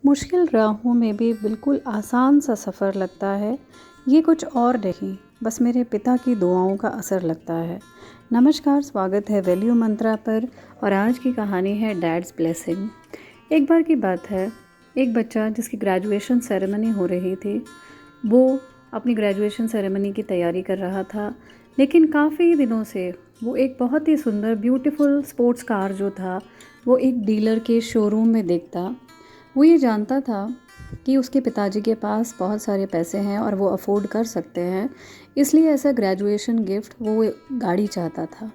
मुश्किल राहों में भी बिल्कुल आसान सा सफ़र लगता है। ये कुछ और नहीं, बस मेरे पिता की दुआओं का असर लगता है। नमस्कार, स्वागत है वैल्यू मंत्रा पर और आज की कहानी है डैड्स ब्लेसिंग। एक बार की बात है, एक बच्चा जिसकी ग्रेजुएशन सेरेमनी हो रही थी, वो अपनी ग्रेजुएशन सेरेमनी की तैयारी कर रहा था। लेकिन काफ़ी दिनों से वो एक बहुत ही सुंदर ब्यूटीफुल स्पोर्ट्स कार जो था, वो एक डीलर के शोरूम में देखता। वो ये जानता था कि उसके पिताजी के पास बहुत सारे पैसे हैं और वो अफोर्ड कर सकते हैं, इसलिए ऐसा ग्रेजुएशन गिफ्ट वो गाड़ी चाहता था।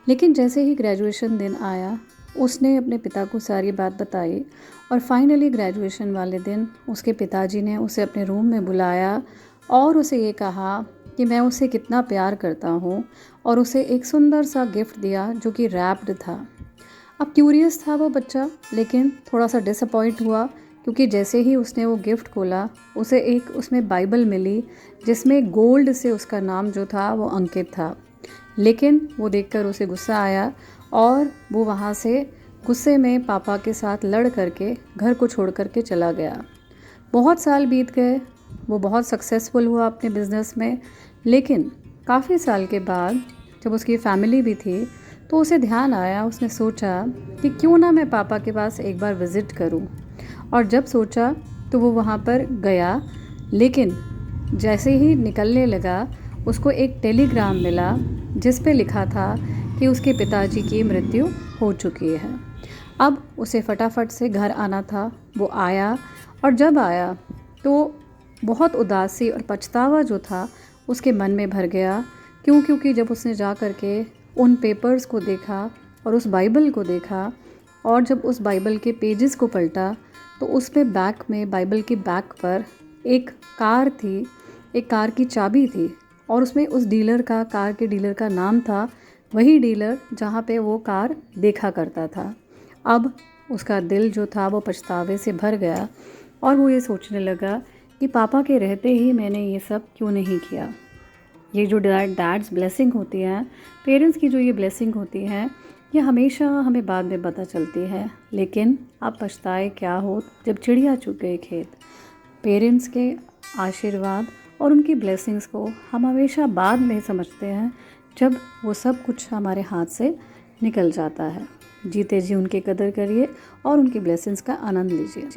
लेकिन जैसे ही ग्रेजुएशन दिन आया, उसने अपने पिता को सारी बात बताई और फाइनली ग्रेजुएशन वाले दिन उसके पिताजी ने उसे अपने रूम में बुलाया और उसे ये कहा कि मैं उसे कितना प्यार करता हूँ, और उसे एक सुंदर सा गिफ्ट दिया जो कि रैप्ड था। अब क्यूरियस था वो बच्चा, लेकिन थोड़ा सा डिसअपॉइंट हुआ क्योंकि जैसे ही उसने वो गिफ्ट खोला, उसे एक उसमें बाइबल मिली जिसमें गोल्ड से उसका नाम जो था वो अंकित था। लेकिन वो देखकर उसे गुस्सा आया और वो वहाँ से गुस्से में पापा के साथ लड़ करके घर को छोड़ करके चला गया। बहुत साल बीत गए, वो बहुत सक्सेसफुल हुआ अपने बिज़नेस में। लेकिन काफ़ी साल के बाद जब उसकी फैमिली भी थी, तो उसे ध्यान आया, उसने सोचा कि क्यों ना मैं पापा के पास एक बार विज़िट करूं। और जब सोचा तो वो वहाँ पर गया। लेकिन जैसे ही निकलने लगा, उसको एक टेलीग्राम मिला जिस पे लिखा था कि उसके पिताजी की मृत्यु हो चुकी है। अब उसे फटाफट से घर आना था। वो आया और जब आया तो बहुत उदासी और पछतावा जो था उसके मन में भर गया। क्योंकि जब उसने जा कर के उन पेपर्स को देखा और उस बाइबल को देखा, और जब उस बाइबल के पेजेस को पलटा, तो उसमें बैक में, बाइबल की बैक पर एक कार थी, एक कार की चाबी थी, और उसमें उस डीलर का, कार के डीलर का नाम था, वही डीलर जहाँ पे वो कार देखा करता था। अब उसका दिल जो था वो पछतावे से भर गया और वो ये सोचने लगा कि पापा के रहते ही मैंने ये सब क्यों नहीं किया। ये जो डैड्स ब्लेसिंग होती है, पेरेंट्स की जो ये ब्लेसिंग होती है, ये हमेशा हमें बाद में पता चलती है। लेकिन अब पछताए क्या हो जब चिड़िया चुग गई खेत। पेरेंट्स के आशीर्वाद और उनकी ब्लेसिंग्स को हम हमेशा बाद में समझते हैं, जब वो सब कुछ हमारे हाथ से निकल जाता है। जीते जी उनकी कदर करिए और उनकी ब्लेसिंग्स का आनंद लीजिए।